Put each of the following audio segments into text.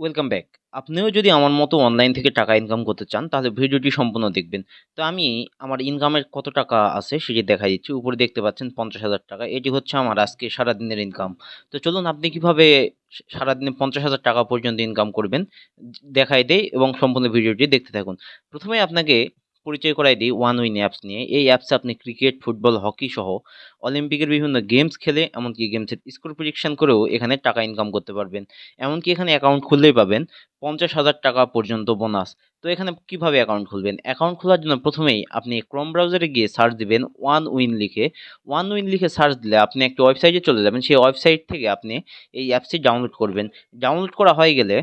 Welcome back. আপনিও যদি আমার মতো অনলাইন থেকে টাকা ইনকাম করতে চান তাহলে ভিডিওটি সম্পূর্ণ দেখবেন। তো আমি আমার ইনকামের কত টাকা আছে সেটি দেখাই দিচ্ছি। উপরে দেখতে পাচ্ছেন ৫০,০০০ টাকা। এটি হচ্ছে আমার আজকে সারাদিনের ইনকাম। তো চলুন আপনি কিভাবে সারাদিনে ৫০,০০০ টাকা পর্যন্ত ইনকাম করবেন দেখাই দেই এবং সম্পূর্ণ ভিডিওটি দেখতে থাকুন। প্রথমেই আপনাকে পরিচয় করাই দিই ওয়ানউইন অ্যাপস নিয়ে। এই অ্যাপসে আপনি ক্রিকেট, ফুটবল, হকি সহ অলিম্পিকের বিভিন্ন গেমস খেলে এমনকি গেমসের স্কোর প্রেডিকশন করেও এখানে টাকা ইনকাম করতে পারবেন। এমনকি এখানে অ্যাকাউন্ট খুললেই পাবেন ৫০,০০০ টাকা পর্যন্ত বোনাস। তো এখানে কিভাবে অ্যাকাউন্ট খুলবেন? অ্যাকাউন্ট খোলার জন্য প্রথমেই আপনি ক্রোম ব্রাউজারে গিয়ে সার্চ দিবেন ওয়ানউইন লিখে। ওয়ানউইন লিখে সার্চ দিলে আপনি একটি ওয়েবসাইটে চলে যাবেন। সেই ওয়েবসাইট থেকে আপনি এই অ্যাপসটি ডাউনলোড করবেন। ডাউনলোড করা হয়ে গেলে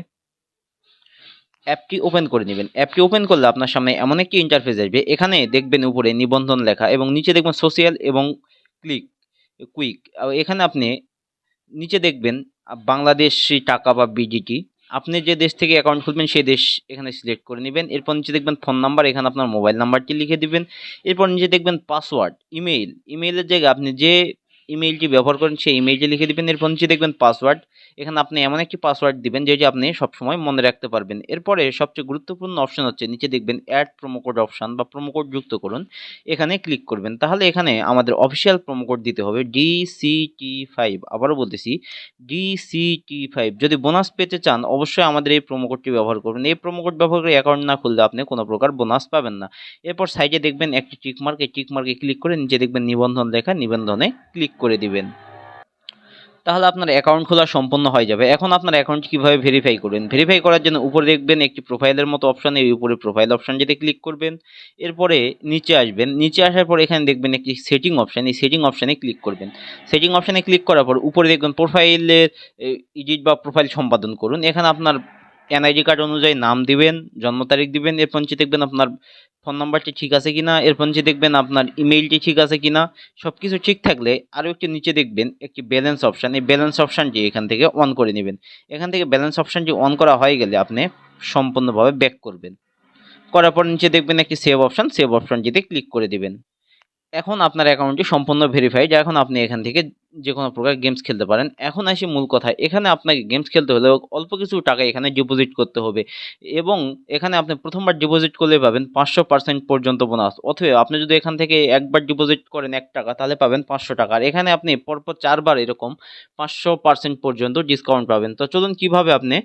অ্যাপটি ওপেন করে নেবেন। অ্যাপটি ওপেন করলে আপনার সামনে এমন একটি ইন্টারফেস আসবে। এখানে দেখবেন উপরে নিবন্ধন লেখা এবং নিচে দেখবেন সোশ্যাল এবং ক্লিক কুইক। এখানে আপনি নিচে দেখবেন বাংলাদেশী টাকা বা বিডিটি। আপনি যে দেশ থেকে অ্যাকাউন্ট খুলবেন সেই দেশ এখানে সিলেক্ট করে নেবেন। এরপর নিচে দেখবেন ফোন নাম্বার, এখানে আপনার মোবাইল নাম্বারটি লিখে দিবেন। এরপর নিচে দেখবেন পাসওয়ার্ড, ইমেইলের জায়গায় আপনি যে ইমেইলটি ব্যবহার করেন সেই ইমেইলটি লিখে দিবেন। এরপর নিচে দেখবেন পাসওয়ার্ড, এখানে আপনি এমন একটি পাসওয়ার্ড দিবেন যেটি আপনি সবসময় মনে রাখতে পারবেন। এরপরে সবচেয়ে গুরুত্বপূর্ণ অপশন হচ্ছে নিচে দেখবেন অ্যাড প্রোমো কোড অপশন বা প্রোমো কোড যুক্ত করুন, এখানে ক্লিক করবেন। তাহলে এখানে আমাদের অফিসিয়াল প্রোমো কোড দিতে হবে DCT5। আবারও বলতেছি DCT5। যদি বোনাস পেতে চান অবশ্যই আমাদের এই প্রোমো কোডটি ব্যবহার করবেন। এই প্রোমো কোড ব্যবহার করে অ্যাকাউন্ট না খুললে আপনি কোনো প্রকার বোনাস পাবেন না। এরপর সাইডে দেখবেন একটি টিকমার্ক, এই টিকমার্কে ক্লিক করে নিচে দেখবেন নিবন্ধন লেখা, নিবন্ধনে ক্লিক করে দিবেন। তাহলে আপনার অ্যাকাউন্ট খোলা সম্পন্ন হয়ে যাবে। এখন আপনার অ্যাকাউন্ট কিভাবে ভেরিফাই করবেন? ভেরিফাই করার জন্য উপরে দেখবেন একটি প্রোফাইলের মতো অপশন, এই উপরে প্রোফাইল অপশনটিতে ক্লিক করবেন। এরপরে নিচে আসবেন, নিচে আসার পর এখানে দেখবেন একটি সেটিং অপশন, এই সেটিং অপশনে ক্লিক করবেন। সেটিং অপশনে ক্লিক করার পর উপরে দেখবেন প্রোফাইলের এডিট বা প্রোফাইল সম্পাদন করুন। এখানে আপনার এনআইডি কার্ড অনুযায়ী নাম দিবেন, জন্ম তারিখ দিবেন। এরপর নিচে দেখবেন আপনার ফোন নাম্বারটি ঠিক আছে কিনা, এরপর নিচে দেখবেন আপনার ইমেইলটি ঠিক আছে কিনা। সব কিছু ঠিক থাকলে আরও একটি নিচে দেখবেন একটি ব্যালেন্স অপশান, এই ব্যালেন্স অপশানটি এখান থেকে অন করে নেবেন। এখান থেকে ব্যালেন্স অপশানটি অন করা হয়ে গেলে আপনি সম্পূর্ণভাবে ব্যাক করবেন। করার পর নিচে দেখবেন একটি সেভ অপশান, সেভ অপশানটিতে ক্লিক করে দিবেন। এখন আপনার অ্যাকাউন্টটি সম্পূর্ণ ভেরিফাইড। এখন আপনি এখান থেকে যে কোনো প্রকার গেমস খেলতে পারেন। এখন আসি মূল কথায়, এখানে আপনাকে গেমস খেলতে হলে অল্প কিছু টাকা এখানে ডিপোজিট করতে হবে এবং এখানে আপনি প্রথমবার ডিপোজিট করলে পাবেন 500% পর্যন্ত বোনাস। অথবা আপনি যদি এখান থেকে একবার ডিপোজিট করেন 1 টাকা তাহলে পাবেন 500 টাকা। আর এখানে আপনি পরপর 4 বার এরকম 500% পর্যন্ত ডিসকাউন্ট পাবেন। তো চলুন কিভাবে আপনি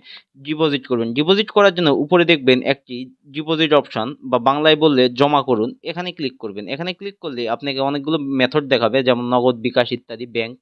ডিপোজিট করবেন। ডিপোজিট করার জন্য উপরে দেখবেন একটি ডিপোজিট অপশন বা বাংলায় বললে জমা করুন, এখানে ক্লিক করবেন। এখানে ক্লিক করলে আপনাকে অনেকগুলো মেথড দেখাবে যেমন নগদ, বিকাশ ইত্যাদি, ব্যাংক।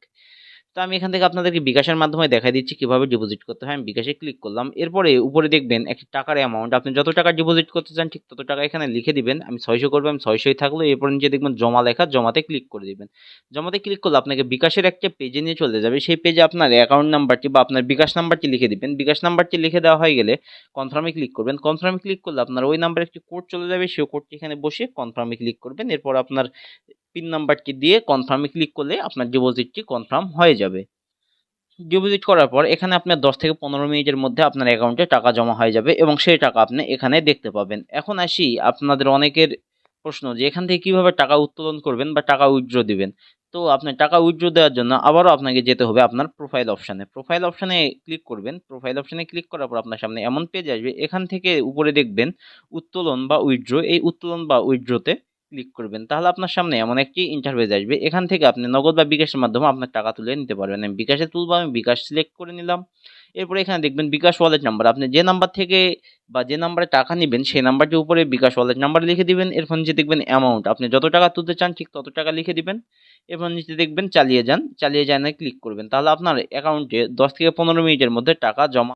তো আমি এখান থেকে আপনাদেরকে বিকাশের মাধ্যমে দেখাই দিচ্ছি কিভাবে ডিপোজিট করতে হয়। আমি বিকাশে ক্লিক করলাম। এরপরে উপরে দেখবেন একটি টাকার অ্যামাউন্ট, আপনি যত টাকা ডিপোজিট করতে চান ঠিক তত টাকা এখানে লিখে দিবেন। আমি 600 করবো, আমি 600ই থাকলো। এরপর নিচে দেখবেন জমা লেখা, জমাতে ক্লিক করে দিবেন। জমাতে ক্লিক করলে আপনাকে বিকাশের একটা পেজে নিয়ে চলে যাবে। সেই পেজে আপনার অ্যাকাউন্ট নাম্বারটি বা আপনার বিকাশ নাম্বারটি লিখে দিবেন। বিকাশ নাম্বারটি লিখে দেওয়া হয়ে গেলে কনফার্মে ক্লিক করবেন। কনফার্মে ক্লিক করলে আপনার ওই নাম্বারে একটি কোড চলে যাবে, সেই কোডটি এখানে বসে কনফার্মে ক্লিক করবেন। এরপর আপনার পিন নাম্বারটি দিয়ে কনফার্মে ক্লিক করলে আপনার ডিপোজিটটি কনফার্ম হয়ে যাবে। ডিপোজিট করার পর এখানে আপনার 10 থেকে 15 মিনিটের মধ্যে আপনার অ্যাকাউন্টে টাকা জমা হয়ে যাবে এবং সেই টাকা আপনি এখানে দেখতে পাবেন। এখন আসি আপনাদের অনেকের প্রশ্ন যে এখান থেকে কিভাবে টাকা উত্তোলন করবেন বা টাকা উইথড্র দিবেন। তো আপনি টাকা উইথড্র দেওয়ার জন্য আবারও আপনাকে যেতে হবে আপনার প্রোফাইল অপশানে। প্রোফাইল অপশানে ক্লিক করবেন। প্রোফাইল অপশানে ক্লিক করার পর আপনার সামনে এমন পেজ আসবে। এখান থেকে উপরে দেখবেন উত্তোলন বা উইথড্র, এই উত্তোলন বা উইথড্রতে ক্লিক করবেন। তাহলে আপনার সামনে এমন একটি ইন্টারফেস আসবে। এখান থেকে আপনি নগদ বা বিকাশের মাধ্যমে আপনার টাকা তুলে নিতে পারবেন। আমি বিকাশে তুলবো, আমি বিকাশ সিলেক্ট করে নিলাম। এরপরে এখানে দেখবেন বিকাশ ওয়ালেট নাম্বার, আপনি যে নাম্বার থেকে বা যে নাম্বারে টাকা নেবেন সেই নাম্বারটি উপরে বিকাশ ওয়ালেট নাম্বার লিখে দিবেন। এরপর নিচে দেখবেন অ্যামাউন্ট, আপনি যত টাকা তুলতে চান ঠিক তত টাকা লিখে দিবেন। এরপর নিচে দেখবেন চালিয়ে যান, চালিয়ে যান ক্লিক করবেন। তাহলে আপনার অ্যাকাউন্টে 10 থেকে 15 মিনিটের মধ্যে টাকা জমা